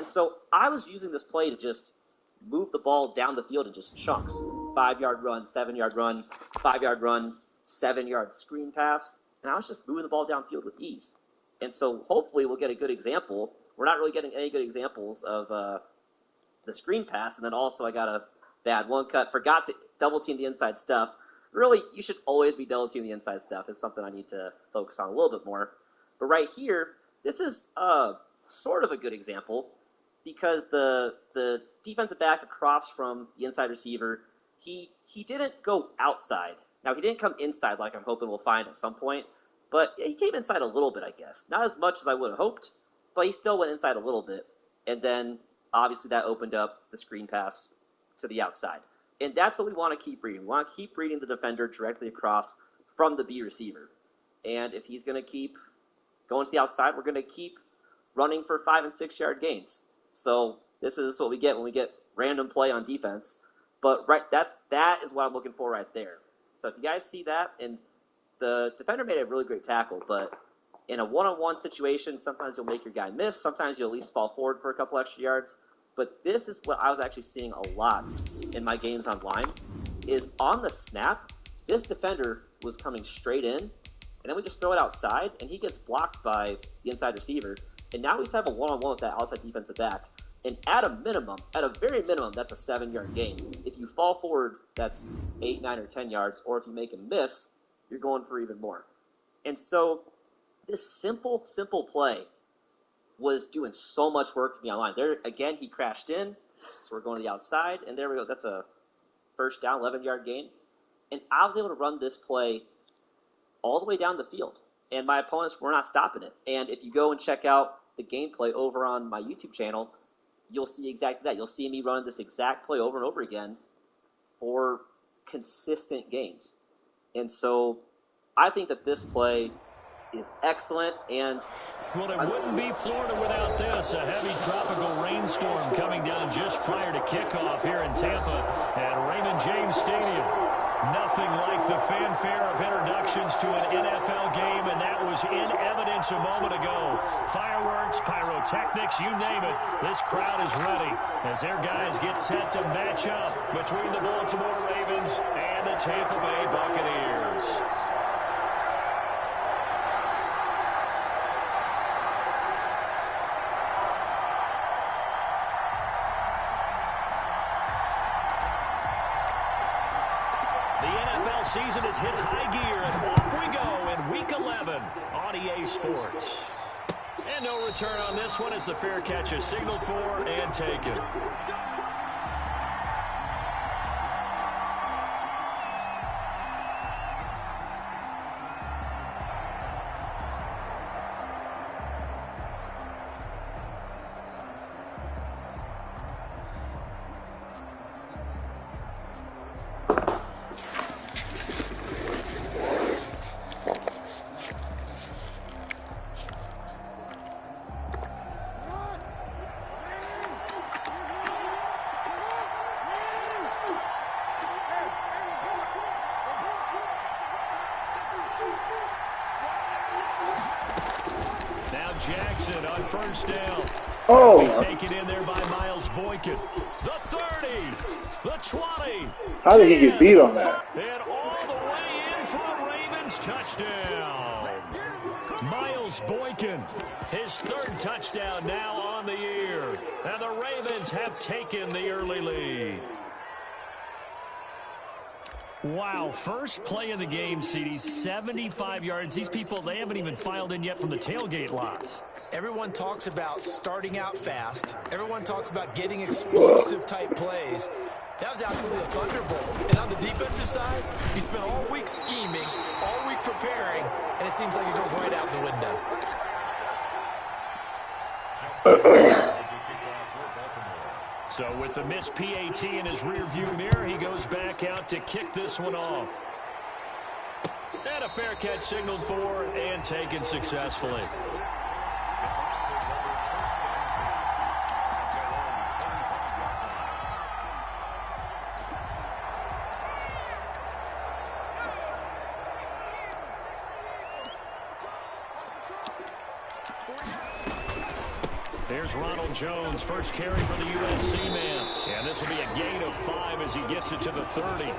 And so I was using this play to just move the ball down the field in just chunks. 5-yard run, 7-yard run, 5-yard run, 7-yard screen pass. And I was just moving the ball downfield with ease. And so hopefully we'll get a good example. We're not really getting any good examples of the screen pass. And then also I got a bad one cut. Forgot to double team the inside stuff. Really, you should always be double teaming the inside stuff. It's something I need to focus on a little bit more. But right here, this is sort of a good example because the defensive back across from the inside receiver, he didn't go outside. Now, he didn't come inside like I'm hoping we'll find at some point, but he came inside a little bit, I guess. Not as much as I would have hoped, but he still went inside a little bit. And then, obviously, that opened up the screen pass to the outside. And that's what we want to keep reading. We want to keep reading the defender directly across from the B receiver. And if he's going to keep going to the outside, we're going to keep running for 5- and 6-yard gains. So this is what we get when we get random play on defense. But that is what I'm looking for right there. So if you guys see that, and the defender made a really great tackle, but in a one-on-one situation, sometimes you'll make your guy miss. Sometimes you'll at least fall forward for a couple extra yards. But this is what I was actually seeing a lot in my games online, is on the snap, this defender was coming straight in, and then we just throw it outside, and he gets blocked by the inside receiver. And now we just have a one-on-one with that outside defensive back. And at a very minimum, that's a 7-yard gain. If you fall forward, that's 8, 9, or 10 yards. Or if you make a miss, you're going for even more. And so this simple play was doing so much work for me online. There, again, he crashed in, so we're going to the outside. And there we go. That's a first down, 11-yard gain. And I was able to run this play all the way down the field. And my opponents were not stopping it. And if you go and check out the gameplay over on my YouTube channel, you'll see exactly that. You'll see me running this exact play over and over again for consistent gains. And so I think that this play is excellent. And well, it wouldn't be Florida without this. A heavy tropical rainstorm coming down just prior to kickoff here in Tampa at Raymond James Stadium. Nothing like the fanfare of introductions to an NFL game, and that was in evidence a moment ago. Fireworks, pyrotechnics, you name it. This crowd is ready as their guys get set to match up between the Baltimore Ravens and the Tampa Bay Buccaneers. Season has hit high gear, and off we go in Week 11 on EA Sports. And no return on this one as the fair catch is signaled for and taken. Jackson on first down. Oh. Taken in there by Miles Boykin. The 30, the 20. How did he get beat on that? And all the way in for a Ravens touchdown. Miles Boykin, his third touchdown now on the year. And the Ravens have taken the early lead. Wow, first play of the game, CD, 75 yards. These people, they haven't even filed in yet from the tailgate lots. Everyone talks about starting out fast. Everyone talks about getting explosive type plays. That was absolutely a thunderbolt. And on the defensive side, you spent all week scheming, all week preparing, and it seems like it goes right out the window. So with the missed PAT in his rearview mirror, he goes back out to kick this one off. And a fair catch signaled for and taken successfully. Here's Ronald Jones, first carry for the USC man. And this will be a gain of 5 as he gets it to the 30.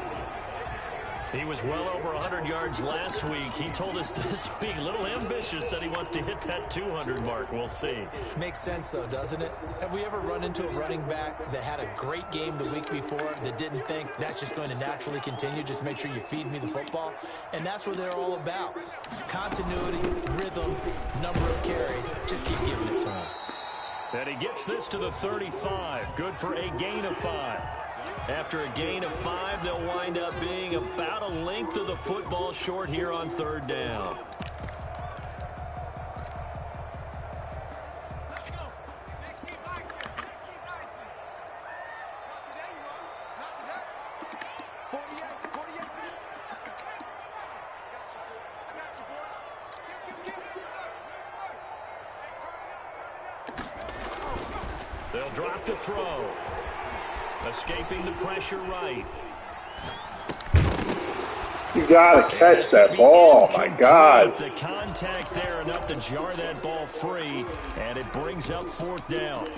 He was well over 100 yards last week. He told us this week, a little ambitious, said he wants to hit that 200 mark. We'll see. Makes sense, though, doesn't it? Have we ever run into a running back that had a great game the week before that didn't think that's just going to naturally continue? Just make sure you feed me the football. And that's what they're all about. Continuity, rhythm, number of carries. Just keep giving it to him. And he gets this to the 35. Good for a gain of 5. After a gain of 5, they'll wind up being about a length of the football short here on third down. They'll drop the throw. Escaping the pressure right. You gotta catch that ball, my God. The contact there enough to jar that ball free, and it brings up fourth down.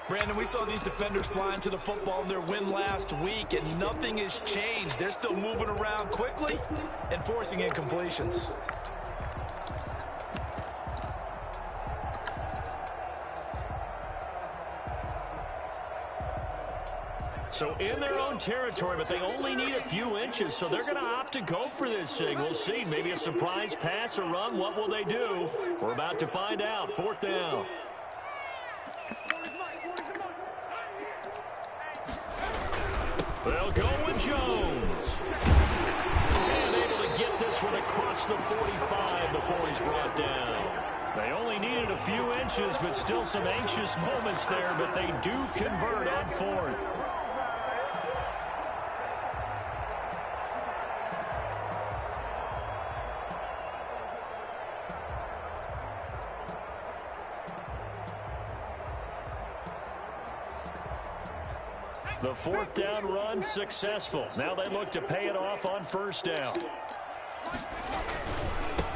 Brandon, we saw these defenders flying to the football in their win last week, and nothing has changed. They're still moving around quickly and forcing incompletions. So in their own territory, but they only need a few inches, so they're going to opt to go for this thing. We'll see. Maybe a surprise pass or run. What will they do? We're about to find out. Fourth down. They'll go with Jones. And able to get this one across the 45 before he's brought down. They only needed a few inches, but still some anxious moments there, but they do convert on fourth. The fourth down run successful. Now they look to pay it off on first down.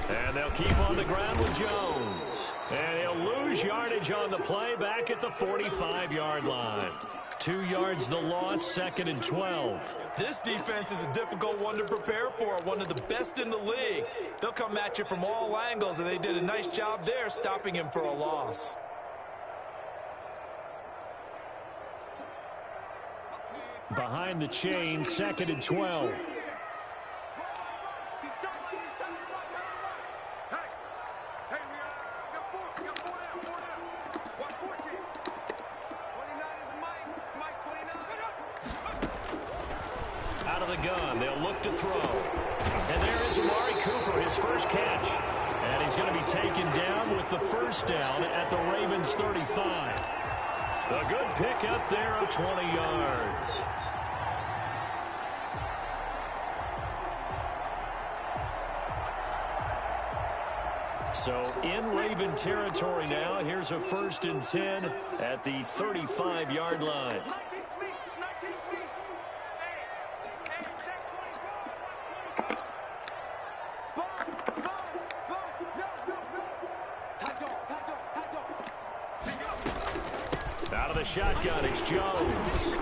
And they'll keep on the ground with Jones. And he'll lose yardage on the play back at the 45-yard line. 2 yards the loss, 2nd and 12. This defense is a difficult one to prepare for, one of the best in the league. They'll come at you from all angles, and they did a nice job there stopping him for a loss. Behind the chain, 2nd and 12. Out of the gun, they'll look to throw. And there is Amari Cooper, his first catch. And he's going to be taken down with the first down at the Ravens' 35. A good pickup there of 20 yards. So in Raven territory now, here's a 1st and 10 at the 35-yard line. Out of the shotgun, it's Jones.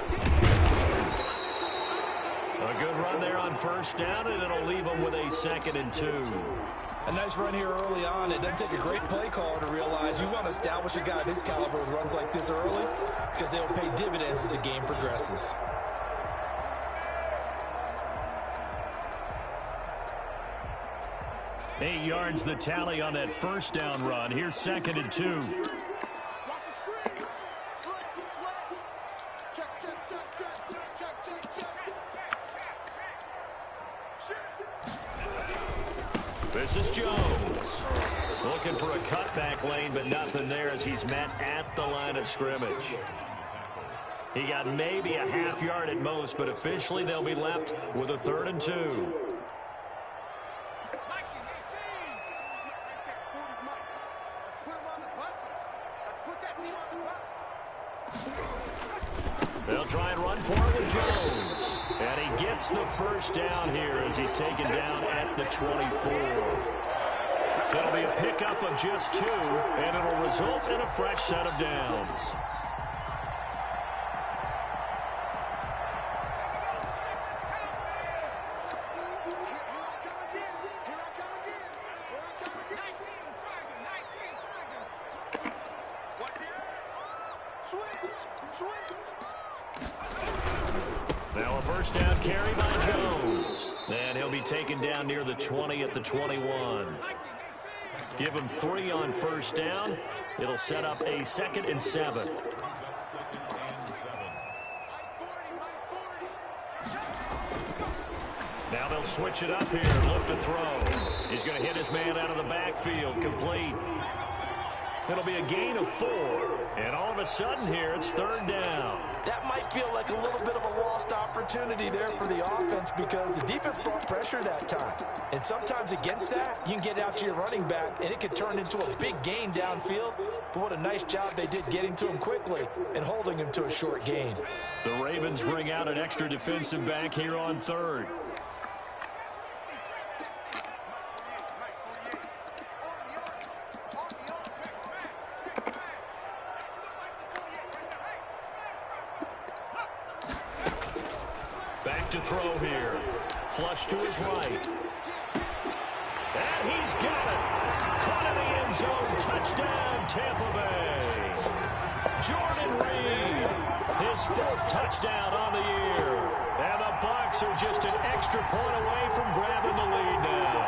A good run there on first down, and it'll leave them with a 2nd and 2. A nice run here early on. It doesn't take a great play caller to realize you want to establish a guy of his caliber with runs like this early because they will pay dividends as the game progresses. Eight yards the tally on that first down run. Here's 2nd and 2. This is Jones. Looking for a cutback lane, but nothing there as he's met at the line of scrimmage. He got maybe a half yard at most, but officially they'll be left with a 3rd and 2. They'll try and run for it with Jones. And he gets the first down here as he's taken down at the 24. It'll be a pickup of just 2, and it'll result in a fresh set of downs. Now a first down carry by Jones. And he'll be taken down near the 20 at the 21. Give him 3 on first down. It'll set up a 2nd and 7. Now they'll switch it up here. Look to throw. He's going to hit his man out of the backfield. Complete. It'll be a gain of 4. And all of a sudden here, it's 3rd down. That might feel like a little bit of a lost opportunity there for the offense because the defense brought pressure that time. And sometimes against that, you can get out to your running back, and it could turn into a big gain downfield. But what a nice job they did getting to him quickly and holding him to a short gain. The Ravens bring out an extra defensive back here on 3rd. To throw here. Flush to his right. And he's got it. Caught in the end zone. Touchdown, Tampa Bay. Jordan Reed. His 4th touchdown on the year. And the Bucs are just an extra point away from grabbing the lead now.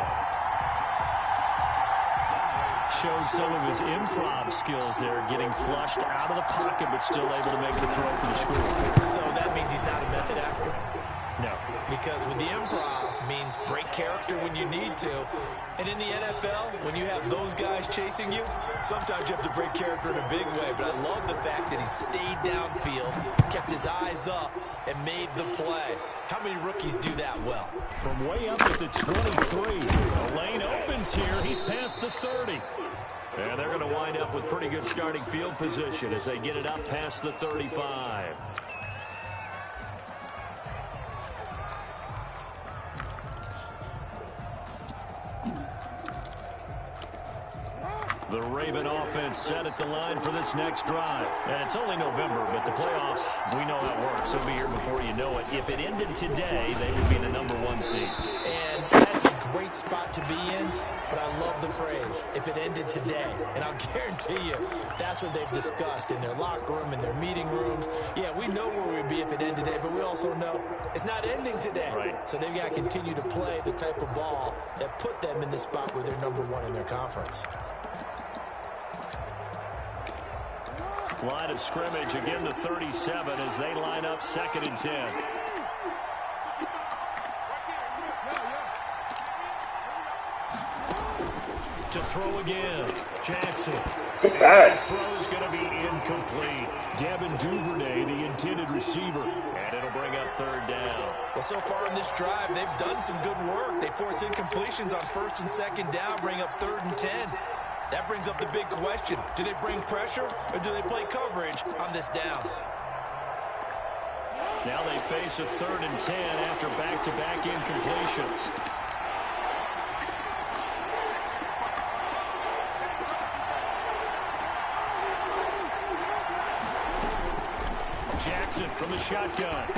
Shows some of his improv skills there, getting flushed out of the pocket but still able to make the throw for the score. So that means he's not a method actor? No. Because with the improv means break character when you need to. And in the NFL, when you have those guys chasing you, sometimes you have to break character in a big way. But I love the fact that he stayed downfield, kept his eyes up, and made the play. How many rookies do that well? From way up at the 23. The lane opens here. He's past the 30. And they're going to wind up with pretty good starting field position as they get it up past the 35. The Raven offense set at the line for this next drive. And it's only November, but the playoffs, we know how it works. They'll be here before you know it. If it ended today, they would be the #1 seed. And that's a great spot to be in, but I love the phrase, if it ended today. And I'll guarantee you, that's what they've discussed in their locker room, in their meeting rooms. Yeah, we know where we'd be if it ended today, but we also know it's not ending today. Right. So they've got to continue to play the type of ball that put them in the spot where they're #1 in their conference. Line of scrimmage, again the 37 as they line up 2nd and 10. To throw again, Jackson. His throw is going to be incomplete. Devin Duvernay, the intended receiver, and it'll bring up 3rd down. Well, so far in this drive, they've done some good work. They force incompletions on 1st and 2nd down, bring up 3rd and 10. That brings up the big question. Do they bring pressure or do they play coverage on this down? Now they face a 3rd and 10 after back-to-back incompletions. Jackson from the shotgun.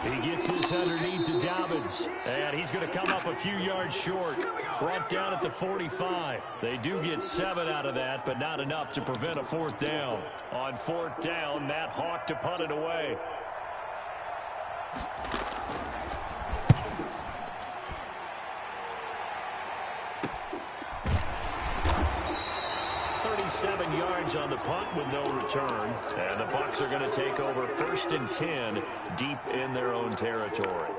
He gets this underneath to Dobbins, and he's going to come up a few yards short. Brought down at the 45. They do get 7 out of that, but not enough to prevent a 4th down. On 4th down, Matt Hawk to punt it away. Seven yards on the punt with no return. And the Bucs are going to take over 1st and 10 deep in their own territory.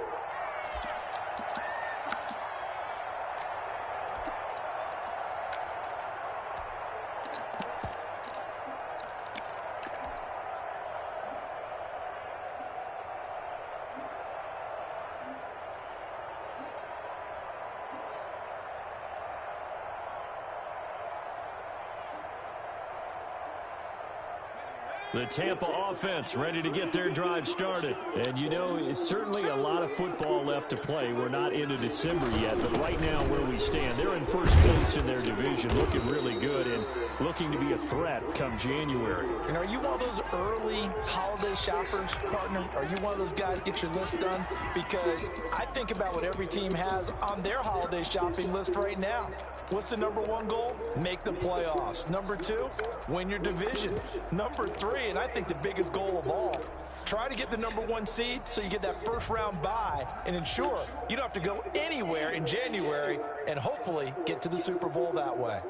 The Tampa offense ready to get their drive started. And, you know, it's certainly a lot of football left to play. We're not into December yet, but right now where we stand, they're in first place in their division, looking really good and looking to be a threat come January. And are you one of those early holiday shoppers, partner? Are you one of those guys get your list done? Because I think about what every team has on their holiday shopping list right now. What's the number one goal? Make the playoffs. Number two, win your division. Number three, and I think the biggest goal of all, try to get the number one seed so you get that first round bye and ensure you don't have to go anywhere in January and hopefully get to the Super Bowl that way.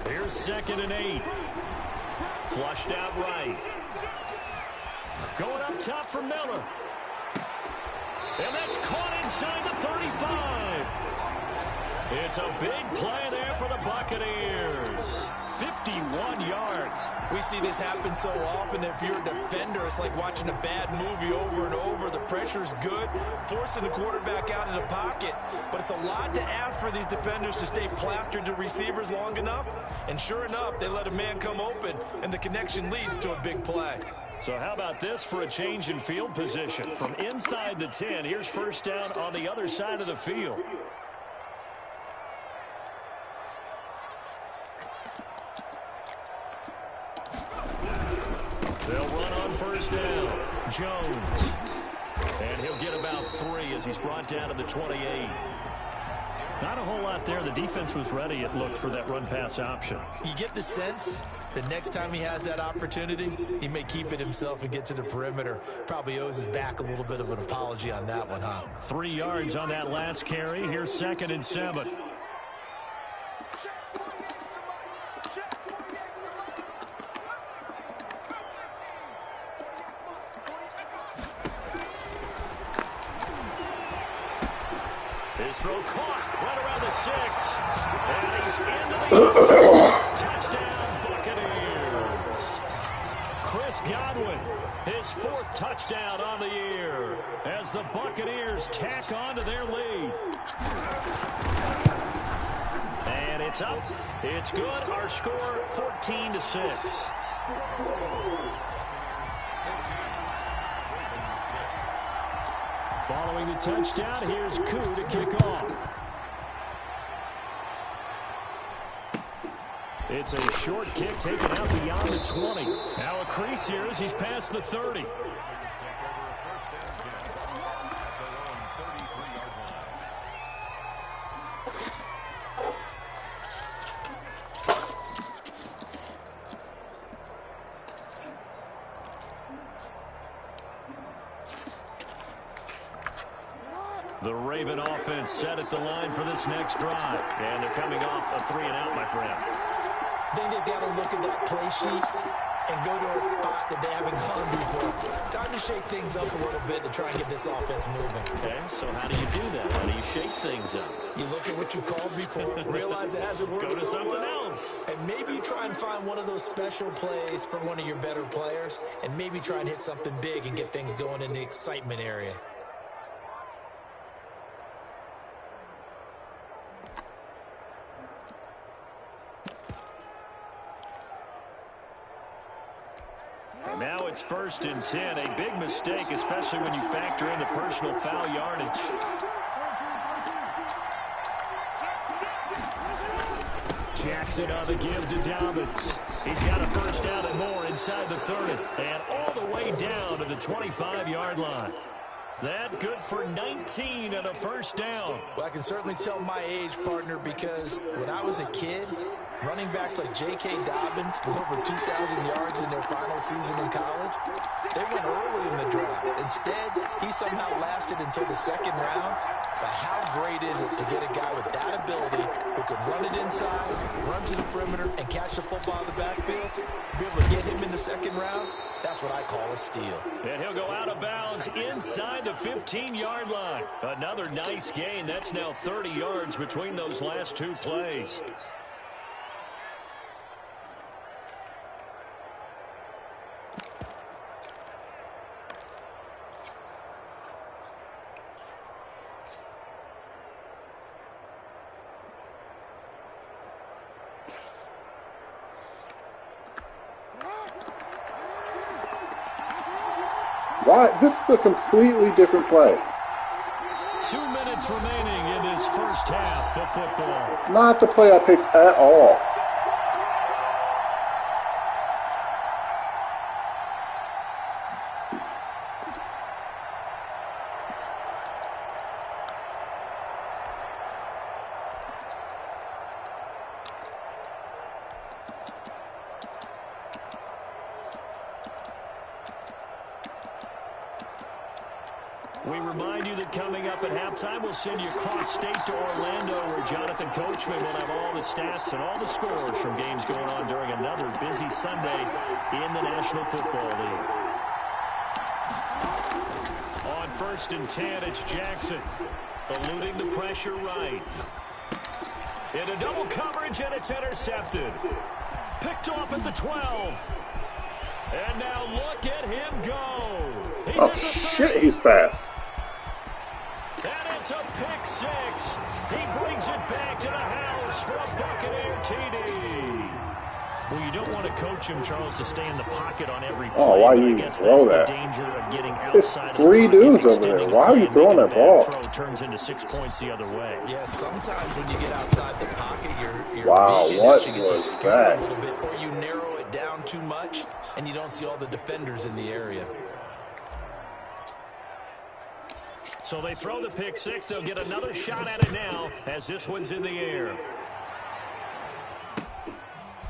Here's 2nd and 8. Flushed out right. Going up top for Miller. And that's caught inside the 35. It's a big play there for the Buccaneers. 51 yards. We see this happen so often. If you're a defender, it's like watching a bad movie over and over. The pressure's good, forcing the quarterback out of the pocket. But it's a lot to ask for these defenders to stay plastered to receivers long enough. And sure enough, they let a man come open, and the connection leads to a big play. So how about this for a change in field position? From inside the 10, here's first down on the other side of the field. They'll run on first down. Jones. And he'll get about 3 as he's brought down to the 28. Not a whole lot there. The defense was ready, it looked, for that run-pass option. You get the sense that next time he has that opportunity, he may keep it himself and get to the perimeter. Probably owes his back a little bit of an apology on that one, huh? 3 yards on that last carry. Here's 2nd and 7. His throw caught right around the 6. And he's into the end zone. Touchdown, Buccaneers. Chris Godwin, his 4th touchdown on the year as the Buccaneers tack on to their lead. And it's up. It's good. Our score, 14-6. Following the touchdown, here's Koo to kick off. It's a short kick taken out beyond the 20. Now a crease here as he's past the 30. The Raven offense set at the line for this next drive. And they're coming off a 3-and-out, my friend. I think they've got to look at that play sheet and go to a spot that they haven't gone before. Time to shake things up a little bit to try and get this offense moving. Okay, so how do you do that? How do you shake things up? You look at what you called before, realize it hasn't worked Go to so something well, else. and maybe try and find one of those special plays for one of your better players, and maybe try and hit something big and get things going in the excitement area. Now it's 1st and 10. A big mistake, especially when you factor in the personal foul yardage. Jackson on the give to Dobbins. He's got a first down and more inside the 30. And all the way down to the 25-yard line. That good for 19 and a first down. Well, I can certainly tell my age, partner, because when I was a kid, running backs like J.K. Dobbins with over 2,000 yards in their final season in college, they went early in the draft. Instead, he somehow lasted until the 2nd round. But how great is it to get a guy with that ability who can run it inside, run to the perimeter, and catch the football in the backfield? to be able to get him in the second round, that's what I call a steal. And he'll go out of bounds inside the 15-yard line. Another nice gain. That's now 30 yards between those last two plays. Why? This is a completely different play. 2 minutes remaining in this first half of football. Not the play I picked at all. We remind you that coming up at halftime, we'll send you cross-state to Orlando, where Jonathan Coachman will have all the stats and all the scores from games going on during another busy Sunday in the National Football League. On 1st and 10, it's Jackson, eluding the pressure right. Into double coverage, and it's intercepted. Picked off at the 12. And now look at him go. He's Oh, at the 30. shit, he's fast. And it's a pick six. He brings it back to the house for a Buccaneer TD. Well, you don't want to coach him, Charles, to stay in the pocket on every play. Oh, why but I you guess throw that's that? the danger of getting It's outside of three the pocket, dudes over there. extending the Why are play you and throwing making that a bad ball? throw turns into 6 points the other way. Yeah, sometimes when you get outside the pocket, your Wow, vision what actually gets was obscured that? a little bit, or you narrow it down too much, and you don't see all the defenders in the area. So they throw the pick six. They'll get another shot at it now as this one's in the air.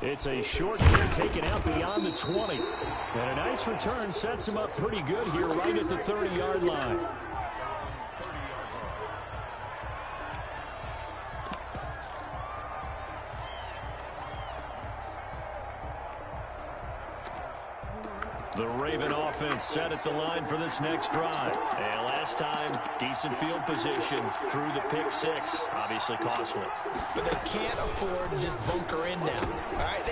It's a short kick taken out beyond the 20. And a nice return sets him up pretty good here right at the 30-yard line. The Raven offense set at the line for this next drive. And last time, decent field position through the pick six. Obviously costly. But they can't afford to just bunker in now. All right,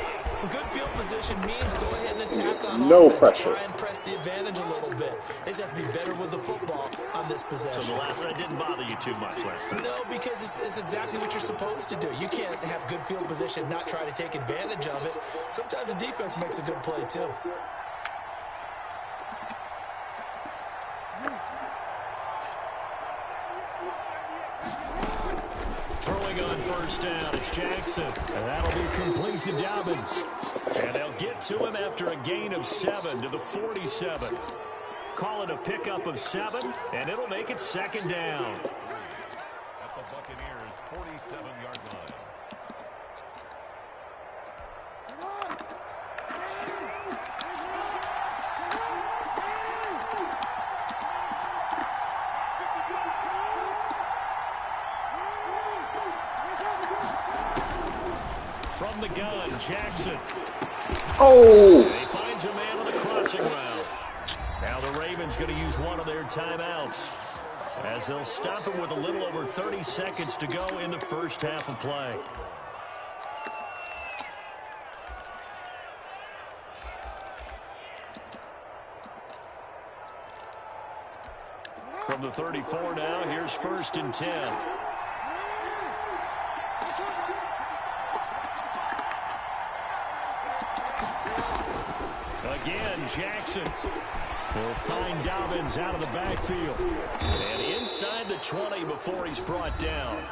good field position means go ahead and attack on No offense. pressure. Try and press the advantage a little bit. They just have to be better with the football on this possession. So the last one didn't bother you too much last time. No, because it's exactly what you're supposed to do. You can't have good field position, not try to take advantage of it. Sometimes the defense makes a good play, too. Throwing on first down, it's Jackson. And that'll be complete to Dobbins. And they'll get to him after a gain of 7 to the 47. Call it a pickup of 7, and it'll make it second down. At the Buccaneers' 47-yard line. From the gun, Jackson. Oh! He finds a man on the crossing route. Now the Ravens going to use one of their timeouts, as they'll stop him with a little over 30 seconds to go in the first half of play. From the 34 now, here's 1st and 10. Again, Jackson will find Dobbins out of the backfield. And inside the 20 before he's brought down.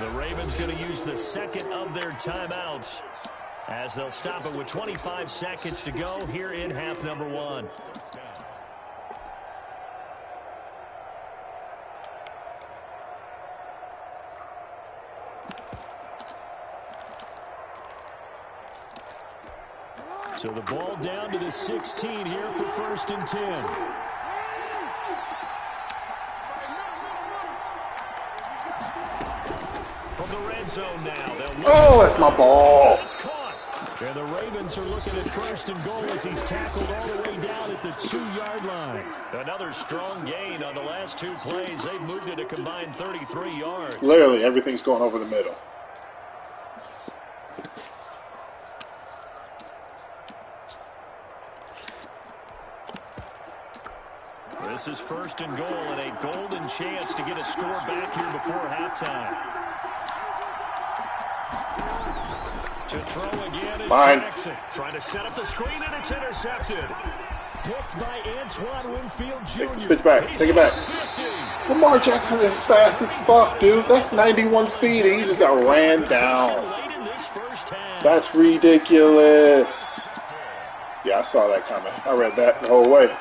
The Ravens going to use the second of their timeouts, as they'll stop it with 25 seconds to go here in half number 1. So the ball down to the 16 here for 1st and 10. From the red zone now. Oh, that's my ball. It's caught. And the Ravens are looking at 1st and goal as he's tackled all the way down at the 2-yard line. Another strong gain on the last 2 plays. They've moved it a combined 33 yards. Literally, everything's going over the middle. This is 1st and goal and a golden chance to get a score back here before halftime. To throw again is Jackson. Trying to set up the screen, and it's intercepted. Picked by Antoine Winfield Jr. Take this pitch back. Take it back. 50. Lamar Jackson is fast as fuck, dude. That's 91 speed, and he just got ran down. Late in this first half. That's ridiculous. Yeah, I saw that coming. I read that the whole way.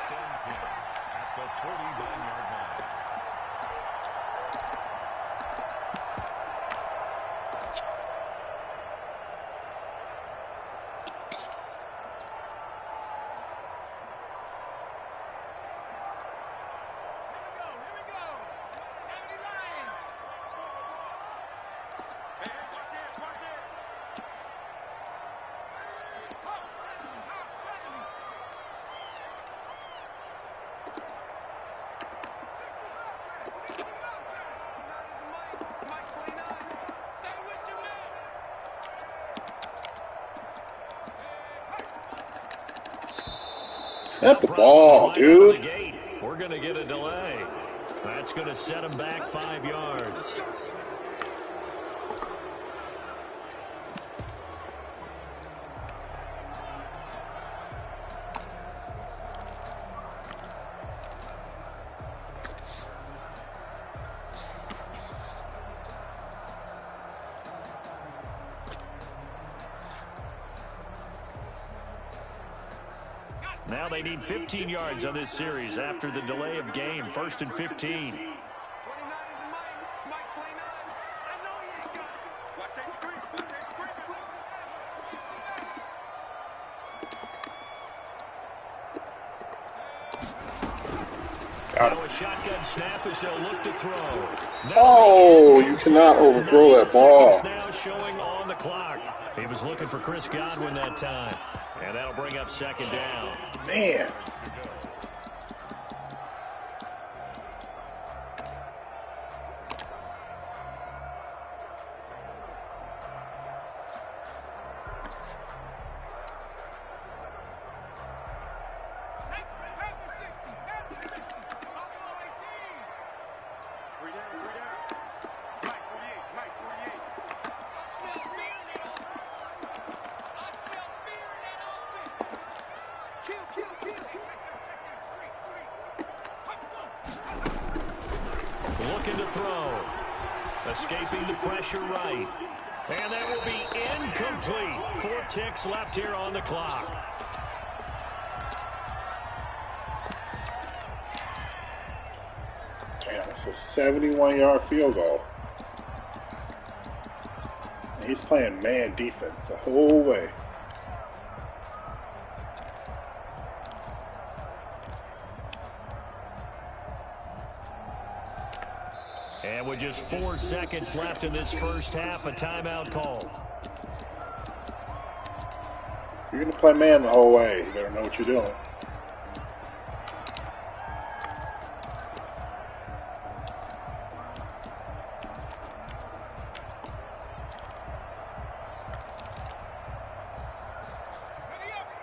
Snap the ball, dude. We're going to get a delay. That's going to set him back 5 yards. Now they need 15 yards on this series after the delay of game. 1st and 15. Now a shotgun snap as they'll look to throw. Oh, you cannot overthrow that ball. Now showing on the clock. He was looking for Chris Godwin that time. And that'll bring up 2nd down. Man. Looking to throw. Escaping the pressure right. And that will be incomplete. 4 ticks left here on the clock. Damn, it's a 71-yard field goal. And he's playing man defense the whole way. And with just 4 seconds left in this first half, a timeout call. If you're going to play man the whole way, you better know what you're doing.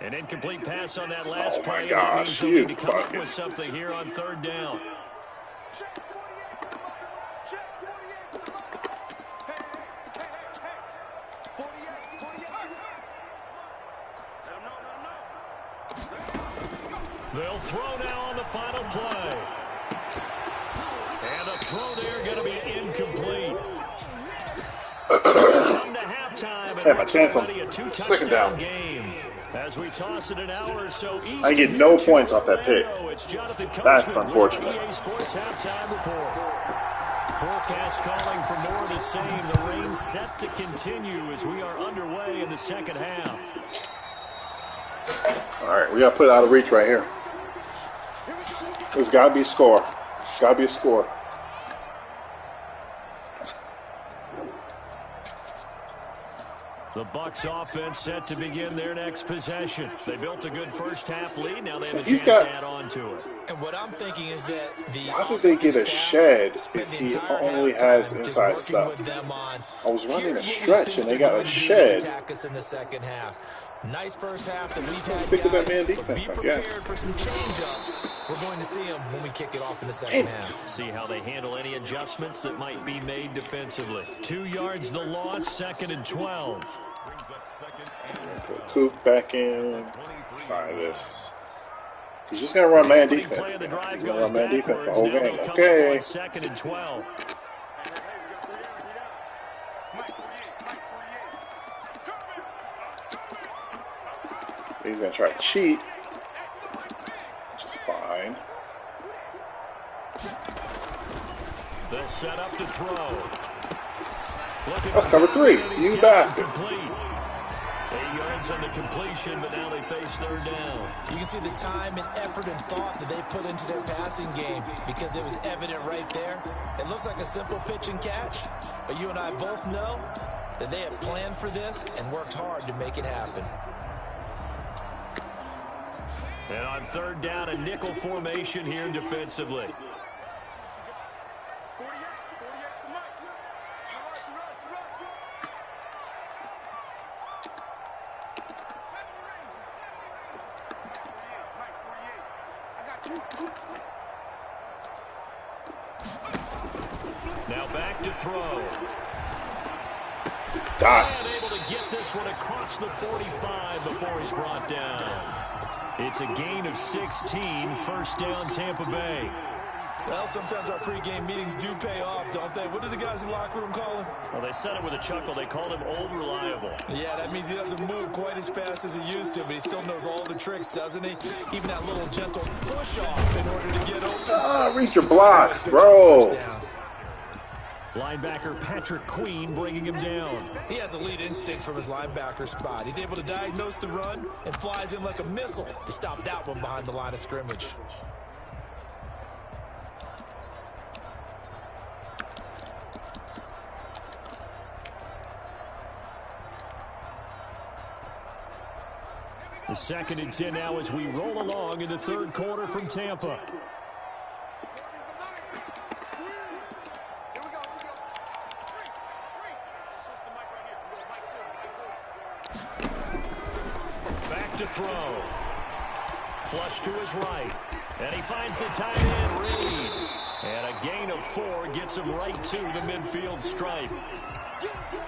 An incomplete pass on that last play. Oh my gosh, you to come up fucking with something here on 3rd down. They'll throw now on the final play. And the throw there going to be incomplete. Come to halftime. Had my chance on a 2nd down. Game. As we toss it an hour or so east, I get no points off that pick. That's unfortunate. Sports halftime report. Forecast calling for more of the same. The rain set to continue as we are underway in the 2nd half. All right, we got to put it out of reach right here. There's got to be a score. Got to be a score. The Bucs offense set to begin their next possession. They built a good first half lead. Now they have a chance to add on to it. And what I'm thinking is that why did they get a shed if he only has inside stuff? I was running a stretch and they got a shed. In the second half. Nice first half that we've had. Stick with that man defense, I guess. For some change-ups. We're going to see them when we kick it off in the second half. See how they handle any adjustments that might be made defensively. 2 yards the loss, 2nd and 12. Put Coop back in. Try this. He's just going to run man defense. He's going to run man defense the whole game. Okay. 2nd and 12. He's going to try to cheat, which is fine. They'll set up to throw. That's cover 3. You bastard. 8 yards on the completion, but now they face 3rd down. You can see the time and effort and thought that they put into their passing game because it was evident right there. It looks like a simple pitch and catch, but you and I both know that they have planned for this and worked hard to make it happen. And on 3rd down, a nickel formation here defensively. Now back to throw. Dot. And able to get this one across the 45 before he's brought down. It's a gain of 16, 1st down Tampa Bay. Well, sometimes our pregame meetings do pay off, don't they? What do the guys in the locker room call him? Well, they said it with a chuckle. They called him Old Reliable. Yeah, that means he doesn't move quite as fast as he used to, but he still knows all the tricks, doesn't he? Even that little gentle push-off in order to get open. Reach your blocks, bro. Linebacker Patrick Queen bringing him down. He has elite instincts from his linebacker spot. He's able to diagnose the run and flies in like a missile to stop that one behind the line of scrimmage. The 2nd and 10 now as we roll along in the 3rd quarter from Tampa. Back to throw. Flush to his right. And he finds the tight end, Reed. And a gain of 4 gets him right to the midfield stripe.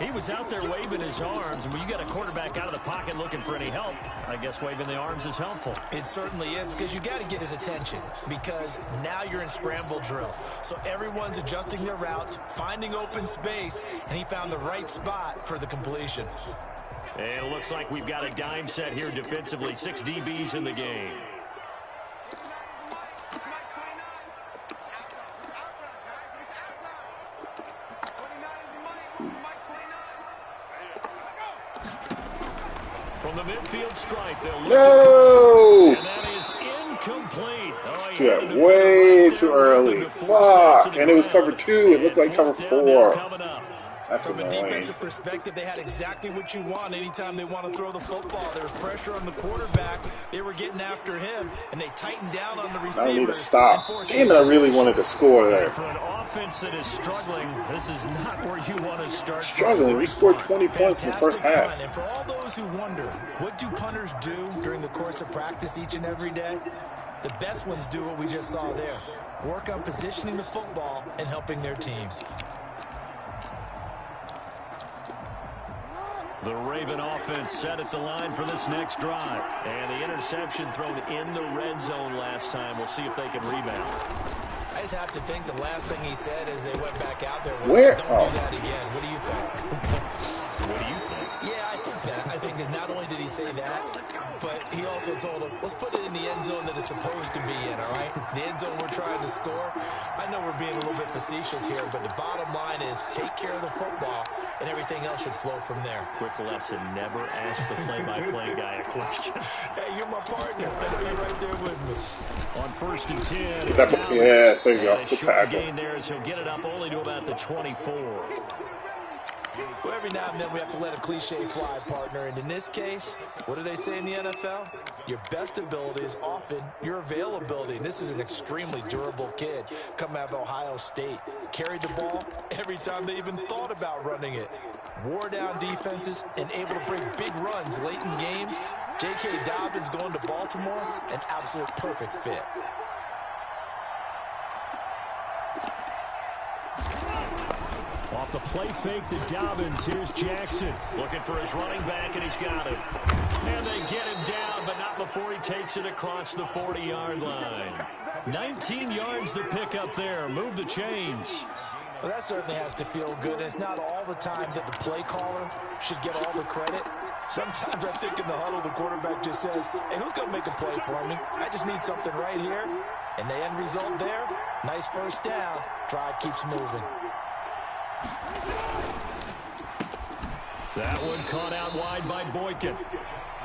He was out there waving his arms, and when you get a quarterback out of the pocket looking for any help, I guess waving the arms is helpful. It certainly is, because you got to get his attention, because now you're in scramble drill. So everyone's adjusting their routes, finding open space, and he found the right spot for the completion. And it looks like we've got a dime set here defensively. 6 DBs in the game. From the midfield stripe, they'll look No! and that is incomplete. Oh, yeah, way too early. Fuck. And it was cover 2. It looked like cover 4. That's From a annoying. defensive perspective, they had exactly what you want anytime they want to throw the football. There was pressure on the quarterback. They were getting after him, and they tightened down on the receivers. I don't need to stop. Damn it, I really wanted to score there. For an offense that is struggling, this is not where you want to start. Struggling. We scored 20 points in the first half. And for all those who wonder, what do punters do during the course of practice each and every day? The best ones do what we just saw there. Work on positioning the football and helping their team. The Raven offense set at the line for this next drive. And the interception thrown in the red zone last time. We'll see if they can rebound. I just have to think the last thing he said as they went back out there was, Where? don't do that again. What do you think? What do you think? Yeah, I think that. I think that not only did he say that, but he also told him, let's put it in the end zone that it's supposed to be in, all right? The end zone we're trying to score. I know we're being a little bit facetious here, but the bottom line is take care of the football, and everything else should flow from there. Quick lesson, never ask the play-by-play guy a question. Hey, you're my partner. I know you're right there with me. On 1st and 10. Yes, there you go. And a Good short tackle. gain there as he'll get it up only to about the 24. Well, every now and then we have to let a cliche fly, partner. And in this case, what do they say in the NFL? Your best ability is often your availability. And this is an extremely durable kid coming out of Ohio State. Carried the ball every time they even thought about running it. Wore down defenses and able to break big runs late in games. J.K. Dobbins going to Baltimore, an absolute perfect fit. Off the play fake to Dobbins, here's Jackson. Looking for his running back, and he's got it. And they get him down, but not before he takes it across the 40-yard line. 19 yards to pick up there. Move the chains. Well, that certainly has to feel good. It's not all the time that the play caller should get all the credit. Sometimes I think in the huddle, the quarterback just says, hey, who's going to make a play for me? I just need something right here. And the end result there, nice first down. Drive keeps moving. That one caught out wide by Boykin.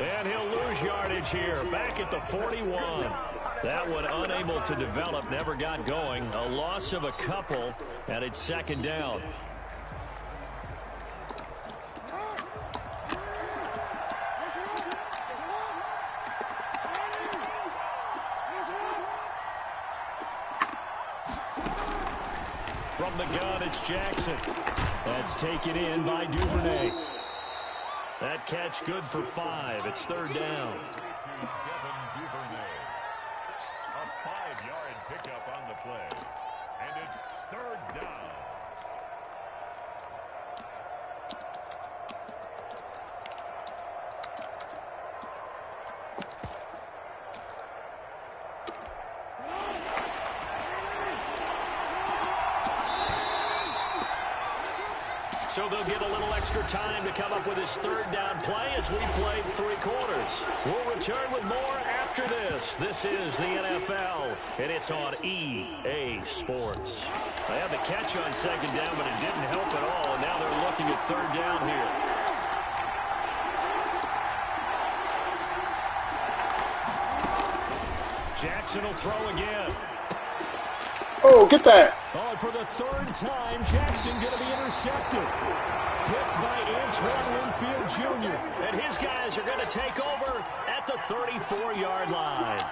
And he'll lose yardage here. Back at the 41. That one unable to develop, never got going. A loss of a couple, and it's second down. From the gun, it's Jackson. That's taken in by Duvernay. That catch good for 5. It's third down. A 5-yard pickup on the play. And it's third down. So they'll get a little extra time to come up with his third down play as we played 3 quarters. We'll return with more after this. This is the NFL, and it's on EA Sports. They had the catch on second down, but it didn't help at all, and now they're looking at third down here. Jackson will throw again. Oh, get that. Oh, and for the third time, Jackson going to be intercepted. Picked by Antoine Winfield Jr. And his guys are going to take over at the 34-yard line.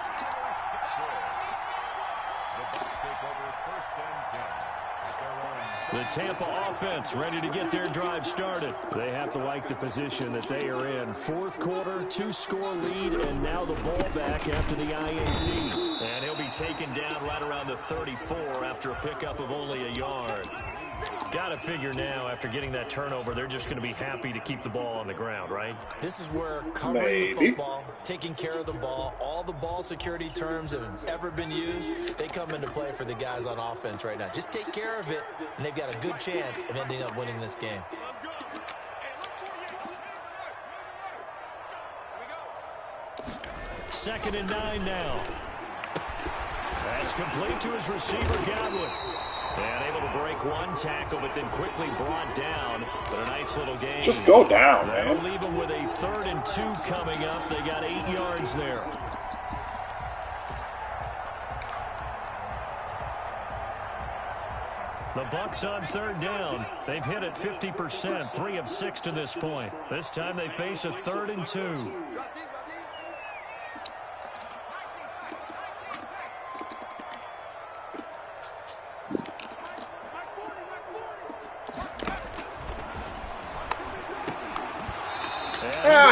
The Bucs take over first and 10. The Tampa offense ready to get their drive started. They have to like the position that they are in. Fourth quarter, 2-score lead, and now the ball back after the INT. And he'll be taken down right around the 34 after a pickup of only a yard. Got to figure now, after getting that turnover, they're just going to be happy to keep the ball on the ground, right? This is where covering the football, taking care of the ball, all the ball security terms that have ever been used, they come into play for the guys on offense right now. Just take care of it, and they've got a good chance of ending up winning this game. Second and 9 now. That's complete to his receiver, Godwin. And able to break one tackle, but then quickly brought down. But a nice little game. Just go down, man. That'll leave them with a 3rd and 2 coming up. They got 8 yards there. The Bucs on 3rd down. They've hit it 50%, 3 of 6 to this point. This time they face a 3rd and 2.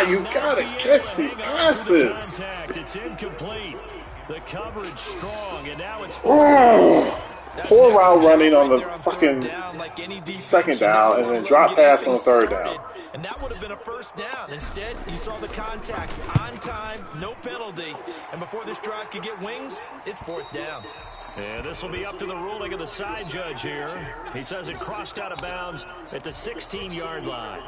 You gotta catch these passes. It's incomplete. The coverage strong, and now it's poor route running on the fucking second down, and then drop pass on the 3rd down. And that would have been a first down. Instead, you saw the contact on time, no penalty. And before this drive could get wings, it's 4th down. And this will be up to the ruling of the side judge here. He says it crossed out of bounds at the 16-yard line.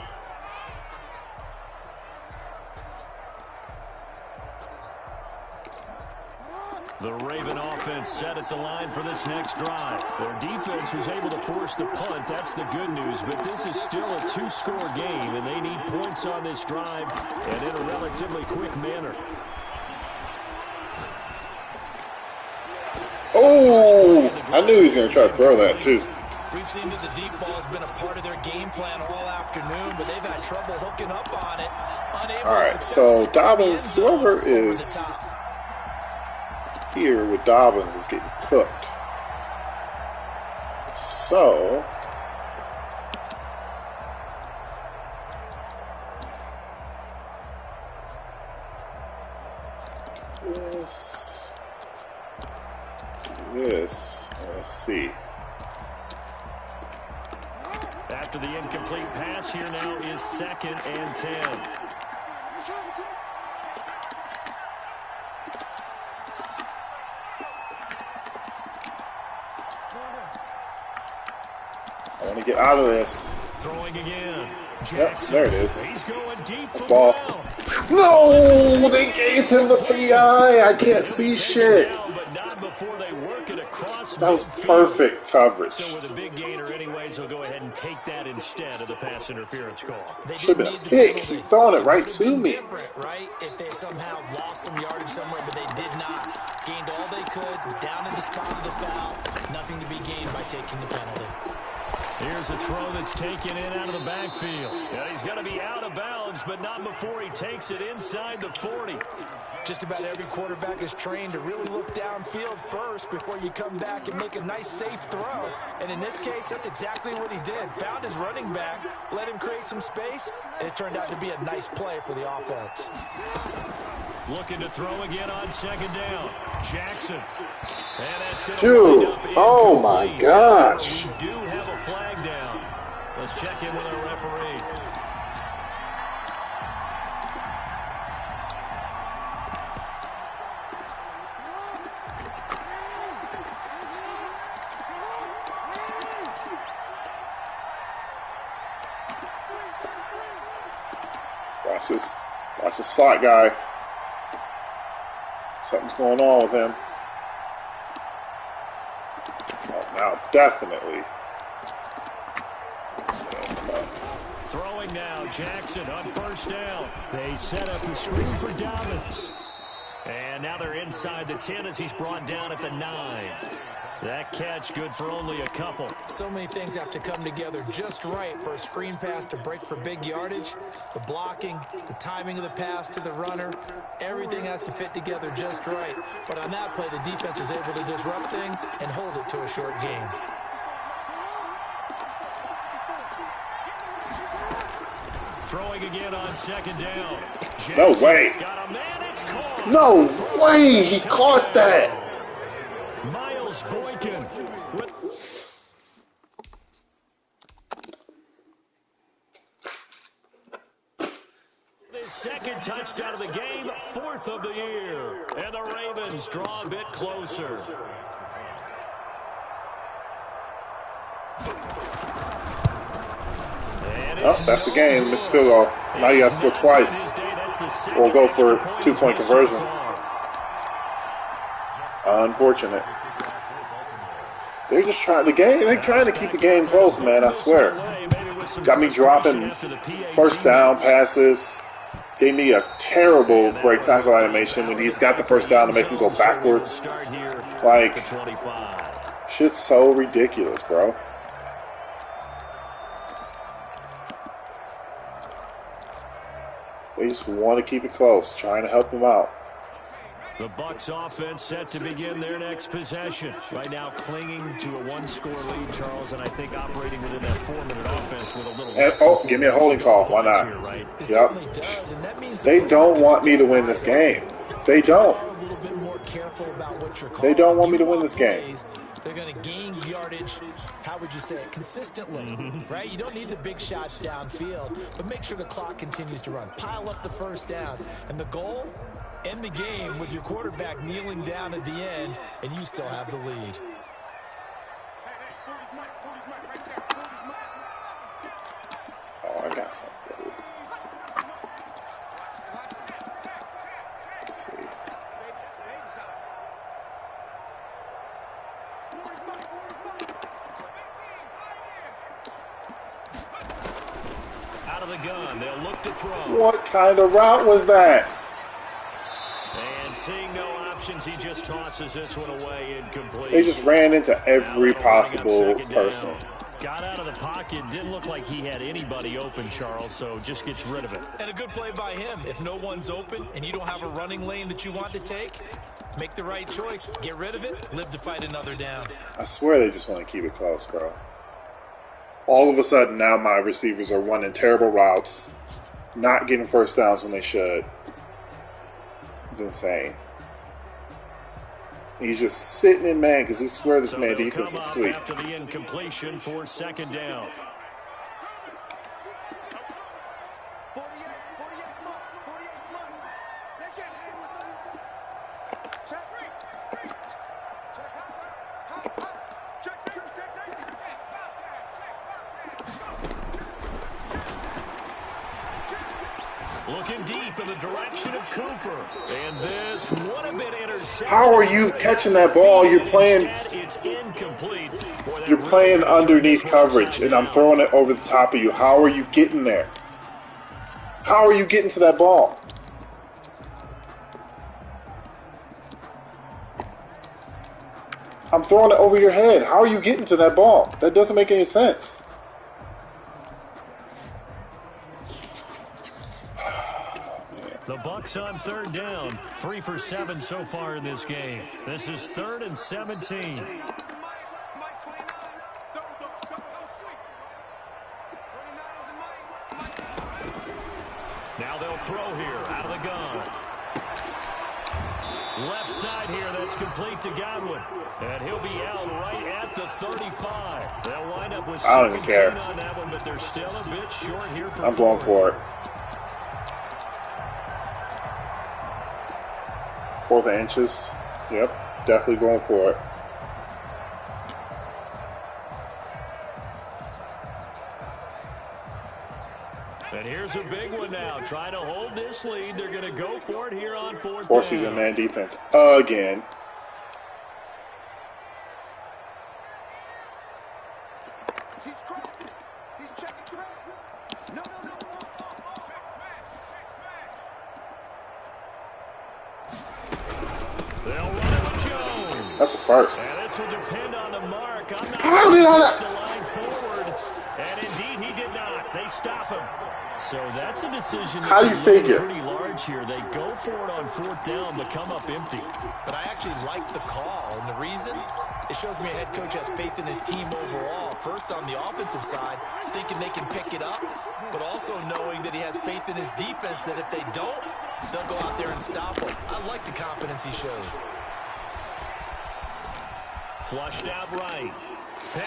The Raven offense set at the line for this next drive. Their defense was able to force the punt. That's the good news. But this is still a 2-score game, and they need points on this drive and in a relatively quick manner. Oh, I knew he was going to try to throw that, too. We've seen that the deep ball has been a part of their game plan all afternoon, but they've had trouble hooking up on it. Unable all right, so Dobbins, whoever is here with Dobbins is getting cooked. So this, let's see. After the incomplete pass, here now is 2nd and 10. I want to get out of this. Throwing again. Yep, there it is. He's going deep for Ball. No, they gave him the PI. I can't see shit. But not before they work it across. That was perfect coverage. So with a big gainer anyways, he'll go ahead and take that instead of the pass interference call. Should have been a pick. He's throwing it right to me. Right? If they had somehow lost some yardage somewhere, but they did not. Gained all they could, down in the spot of the foul. Nothing to be gained by taking the penalty. Here's a throw that's taken in out of the backfield. Yeah, he's going to be out of bounds, but not before he takes it inside the 40. Just about every quarterback is trained to really look downfield first before you come back and make a nice, safe throw. And in this case, that's exactly what he did. Found his running back, let him create some space, and it turned out to be a nice play for the offense. Looking to throw again on 2nd down. Jackson. And that's going to Dude, oh my gosh. We do have a flag down. Let's check in with our referee. Watch this slot guy. Something's going on with him. Oh, now, definitely. Throwing now, Jackson on 1st down. They set up the screen for Dobbins. And now they're inside the 10 as he's brought down at the 9. That catch good for only a couple. So many things have to come together just right for a screen pass to break for big yardage. The blocking, the timing of the pass to the runner, everything has to fit together just right. But on that play, the defense was able to disrupt things and hold it to a short game. Throwing again on 2nd down. Jackson No way. Got a man, it's caught. No way. He caught that. Miles Boykin with his 2nd touchdown of the game, 4th of the year. And the Ravens draw a bit closer. Oh, that's the game. Missed field goal. Now you have to score twice. Or go for a 2-point conversion. Unfortunate. They're just trying they're trying to keep the game close, man, I swear. Got me dropping 1st down passes. Gave me a terrible break tackle animation when he's got the 1st down to make him go backwards. Like, shit's so ridiculous, bro. They just want to keep it close, trying to help him out. The Bucs offense set to begin their next possession. Right now clinging to a 1-score lead, Charles, and I think operating within that 4-minute offense with a little... And, give me a holding call. Why not? Here, right? Yep. They don't want me to win this game. They don't. They don't want me to win this game. They're going to gain yardage, how would you say it, consistently, right? You don't need the big shots downfield, but make sure the clock continues to run. Pile up the 1st downs. And the goal, end the game with your quarterback kneeling down at the end, and you still have the lead. Oh, I got something for you. Let's see. Out of the gun, they'll look to throw. What kind of route was that? And seeing no options, he just tosses this one away incomplete. They just ran into every possible person. Got out of the pocket. Didn't look like he had anybody open, Charles, so just gets rid of it. And a good play by him. If no one's open and you don't have a running lane that you want to take, make the right choice. Get rid of it. Live to fight another down. I swear they just want to keep it close, bro. All of a sudden now my receivers are running terrible routes, not getting first downs when they should. It's insane. He's just sitting in man because he swear this man defense is sweet. After the incompletion for second down. Looking deep in the direction of Cooper. And this would have been intercepted. How are you catching that ball? You're playing underneath coverage, and I'm throwing it over the top of you. How are you getting there? How are you getting to that ball? I'm throwing it over your head. How are you getting to that ball? That doesn't make any sense. The Bucs on third down. 3 for 7 so far in this game. This is 3rd and 17. Now they'll throw here out of the gun. Left side here, that's complete to Godwin. And he'll be out right at the 35. They'll wind up with 17 on that one, but they're still a bit short here for I'm going for it. 4th inches. Yep, definitely going for it. And here's a big one now. Trying to hold this lead. They're going to go for it here on 4th down. Force season man defense again. That's a first. And this will depend on the mark. I'm not How did I the line forward. And indeed, he did not. They stop him. So that's a decision. How do you figure? Pretty large here. They go for it on 4th down, but come up empty. But I actually like the call, and the reason? It shows me a head coach has faith in his team overall. First, on the offensive side, thinking they can pick it up, but also knowing that he has faith in his defense that if they don't, they'll go out there and stop them. I like the confidence he showed. Flushed out right.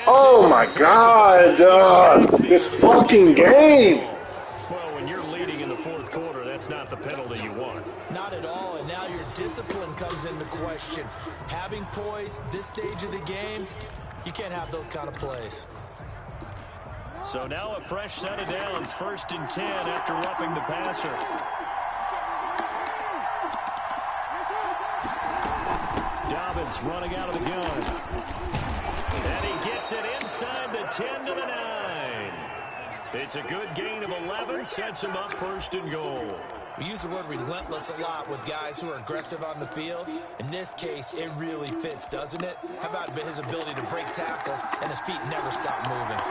Oh my God! This fucking game! Well, when you're leading in the 4th quarter, that's not the penalty you want. Not at all, and now your discipline comes into question. Having poise this stage of the game, you can't have those kind of plays. So now a fresh set of downs, 1st and 10 after roughing the passer. Dobbins running out of the gun. And he gets it inside the 10 to the 9. It's a good gain of 11, sets him up 1st and goal. We use the word relentless a lot with guys who are aggressive on the field. In this case, it really fits, doesn't it? How about his ability to break tackles and his feet never stop moving?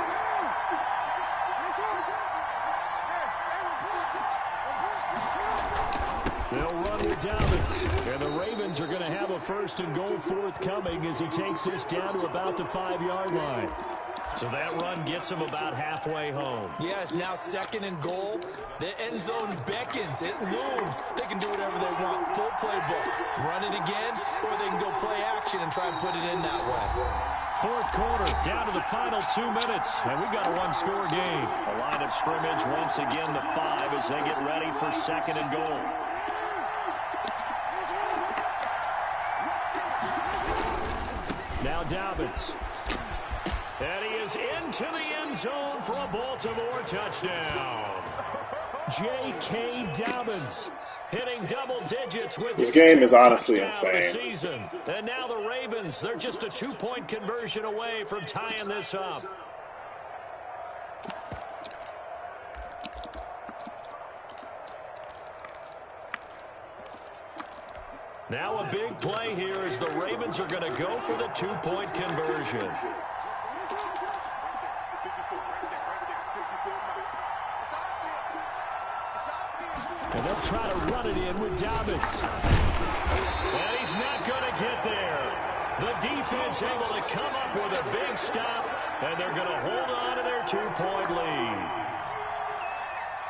They'll run with Dobbins. And the Ravens are going to have a 1st and goal forthcoming as he takes this down to about the 5-yard line. So that run gets him about halfway home. Yeah, it's now 2nd and goal. The end zone beckons. It looms. They can do whatever they want. Full playbook. Run it again, or they can go play action and try and put it in that way. 4th quarter, down to the final 2 minutes, and we've got a 1-score game. A line of scrimmage once again the 5 as they get ready for 2nd and goal. Now Dobbins. And he is into the end zone for a Baltimore touchdown. J.K. Dobbins hitting double digits with this game is honestly insane. Season. And now the Ravens, they're just a 2-point conversion away from tying this up. Now a big play here as the Ravens are going to go for the 2-point conversion. And they'll try to run it in with Dobbins. And he's not going to get there. The defense able to come up with a big stop, and they're going to hold on to their 2-point lead.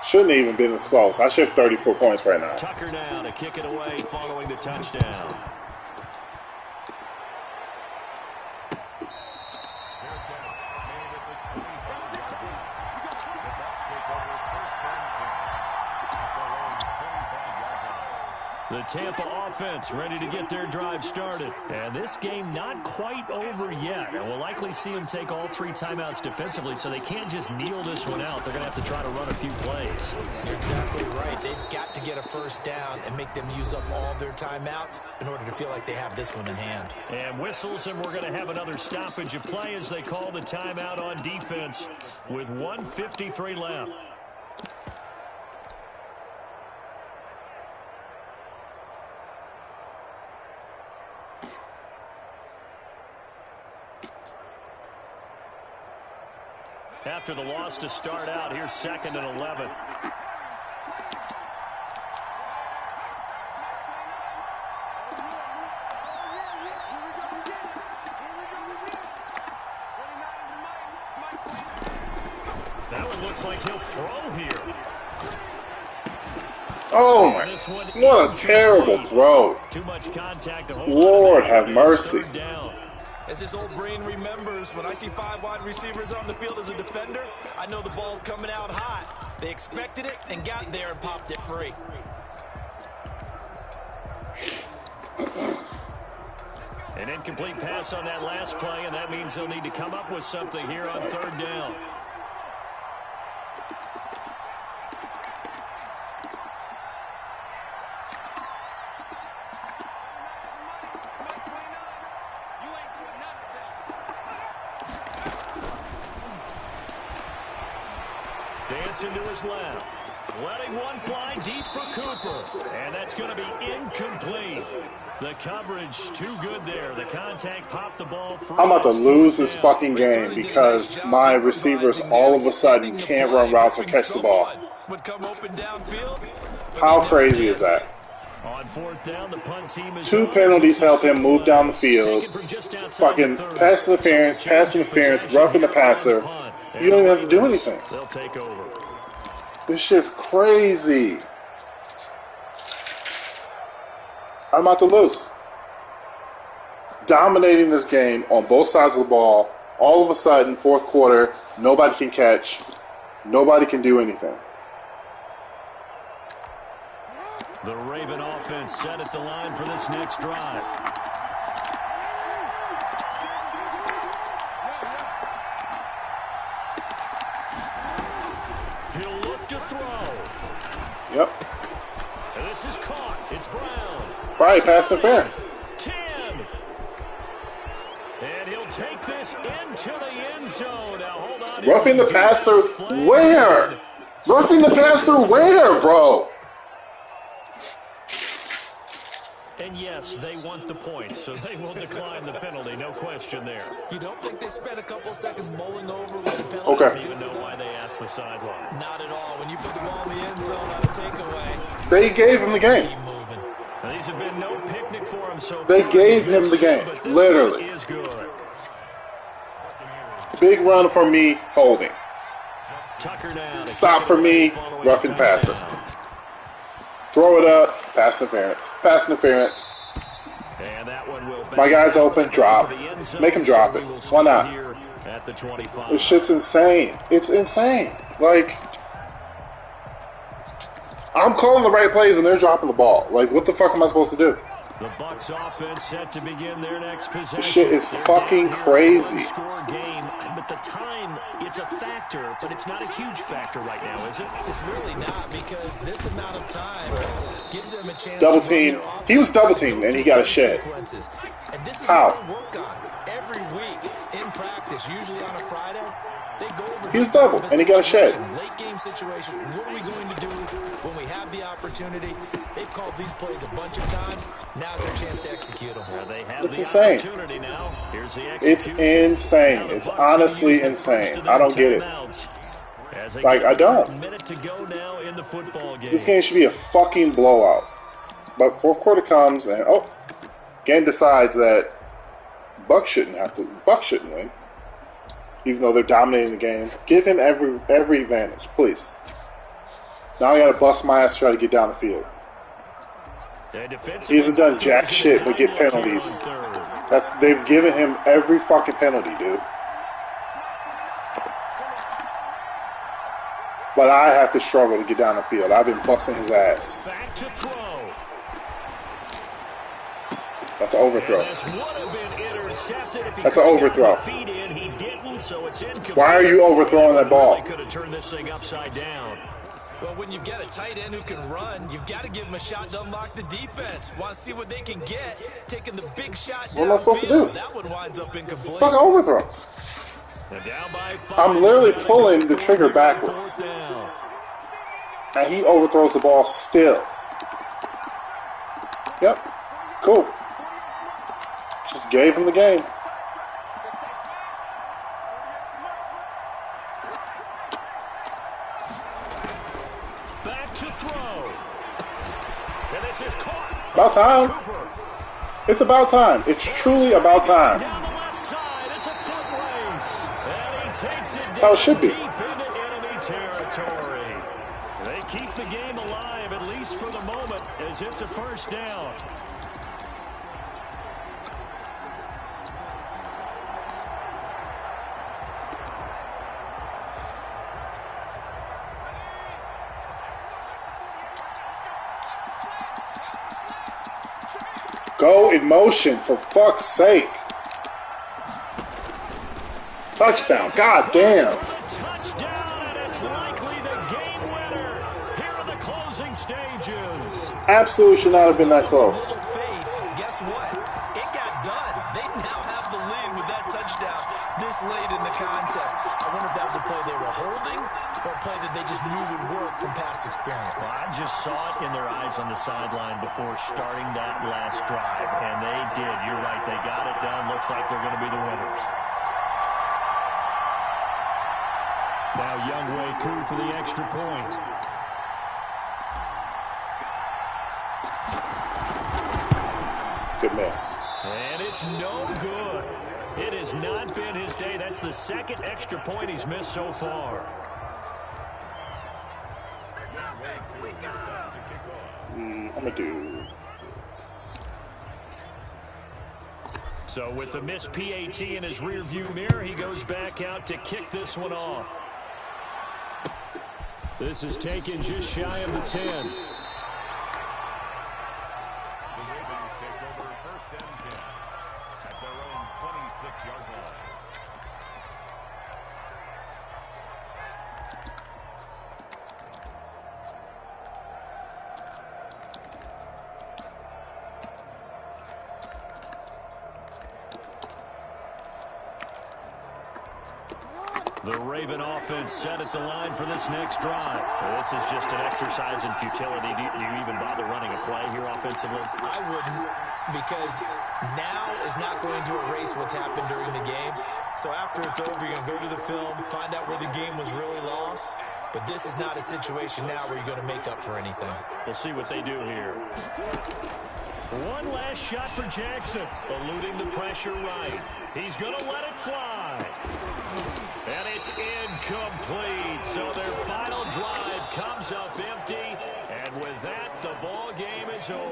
Shouldn't even been this close. I should have 34 points right now. Tucker now to kick it away following the touchdown. The Tampa offense ready to get their drive started. And this game not quite over yet. And we'll likely see them take all 3 timeouts defensively, so they can't just kneel this one out. They're going to have to try to run a few plays. You're exactly right. They've got to get a first down and make them use up all their timeouts in order to feel like they have this one in hand. And whistles, and we're going to have another stoppage of play as they call the timeout on defense with 1:53 left. After the loss to start out, here's 2nd and 11. That one looks like he'll throw here. Oh my, what a terrible throw. Too much contact to hold. Lord have mercy. As his old brain remembers, when I see 5 wide receivers on the field as a defender, I know the ball's coming out hot. They expected it and got there and popped it free. An incomplete pass on that last play, and that means they'll need to come up with something here on 3rd down. Dancing to his left. Letting one fly deep for Cooper. And that's going to be incomplete. The coverage too good there. The contact popped the ball free. I'm about to lose this fucking game because my receivers all of a sudden can't run routes or catch the ball. How crazy is that? On 4th down, the punt team is 2 penalties help him move down the field. Fucking pass interference, roughing the passer. You don't even have to do anything. They'll take over. This shit's crazy. I'm about to lose. Dominating this game on both sides of the ball. All of a sudden, 4th quarter, nobody can catch. Nobody can do anything. The Raven offense set at the line for this next drive. He'll look to throw. Yep. And this is caught. It's Brown. Right, pass interference. 10. And he'll take this into the end zone. Now hold on. Roughing the passer where? Roughing the passer where, bro? And yes, they want the points, so they will decline the penalty. No question there. You don't think they spent a couple seconds mulling over with the penalty? Okay. I don't even know why they asked the sideline. Not at all. When you put the ball in the end zone on a takeaway, They gave him the game. keep moving. Now, these have been no picnic for him so far. They gave him the game, But this literally. one is good. Big run for me, holding. Tucker down. Stop for me, roughing passer. Throw it up, pass interference. Pass interference. And that one will My guy's open, drop. Make him drop it. Why not? Here at the 25. This shit's insane. It's insane. Like, I'm calling the right plays and they're dropping the ball. Like, what the fuck am I supposed to do? The Bucs offense set to begin their next possession. This shit is They're fucking down here crazy. in a one-score game, but the time, it's a factor, but it's not a huge factor right now, is it? It's really not, because this amount of time gives them a chance Double to team. run their He was offense double teamed and he got a shed. sequences. And this is How? what they work on every week in practice, usually on a Friday. They go over He was double and he got a shed. late game situation. What are we going to do when we have the opportunity? They've called these plays a bunch of times. Now it's their chance to execute them. They have It's the insane. opportunity now. Here's the It's execution. insane. Now the It's Bucs honestly use the first insane. of their I don't get it. timeouts. Like, I don't. A minute to go now in the football game. This game should be a fucking blowout. But fourth quarter comes and game decides that Bucs shouldn't win. Even though they're dominating the game. Give him every advantage, please. Now I gotta bust my ass to try to get down the field. He hasn't done jack shit but get penalties. They've given him every fucking penalty, dude. But I have to struggle to get down the field. I've been busting his ass. Back to throw. That's an overthrow. That's an overthrow. Why are you overthrowing that ball? Could have turned this thing upside down. Well, when you've got a tight end who can run, you've got to give him a shot to unlock the defense. Want to see what they can get? Taking the big shot down. What am I supposed to do? That one winds up incomplete. It's fucking overthrow. I'm literally pulling the trigger backwards. And he overthrows the ball still. Yep. Cool. Just gave him the game. Back to throw. And this is caught. About time. It's about time. It's truly about time. Down the left side, it's a foot race. And he takes it That's how it should be. deep into enemy territory. They keep the game alive, at least for the moment, as it's a first down. Go in motion, for fuck's sake. Touchdown. God damn. Touchdown, and it's likely the game winner here in the closing stages. Absolutely should not have been that close. Faith, guess what? It got done. They now have the lead with that touchdown this late in the contest. I wonder if that was a play they were holding or a play that they just knew would work from past experience. Well, I just saw it in their eyes on the sideline before starting that last drive, and they did. You're right. They got it done. Looks like they're going to be the winners. Now Youngway Koo for the extra point. Good miss. And it's no good. It has not been his day. That's the second extra point he's missed so far. I'm going to do this. So with the missed PAT in his rearview mirror, he goes back out to kick this one off. This is taken just shy of the 10. The Ravens take over first and 10 at their own 26-yard line. The Raven offense set at the line for this next drive. This is just an exercise in futility. Do you even bother running a play here offensively? I wouldn't, because now is not going to erase what's happened during the game. So after it's over, you're going to go to the film, find out where the game was really lost. But this is not a situation now where you're going to make up for anything. We'll see what they do here. One last shot for Jackson, eluding the pressure right. He's going to let it fly. And it's incomplete. So their final drive comes up empty. And with that, the ball game is over.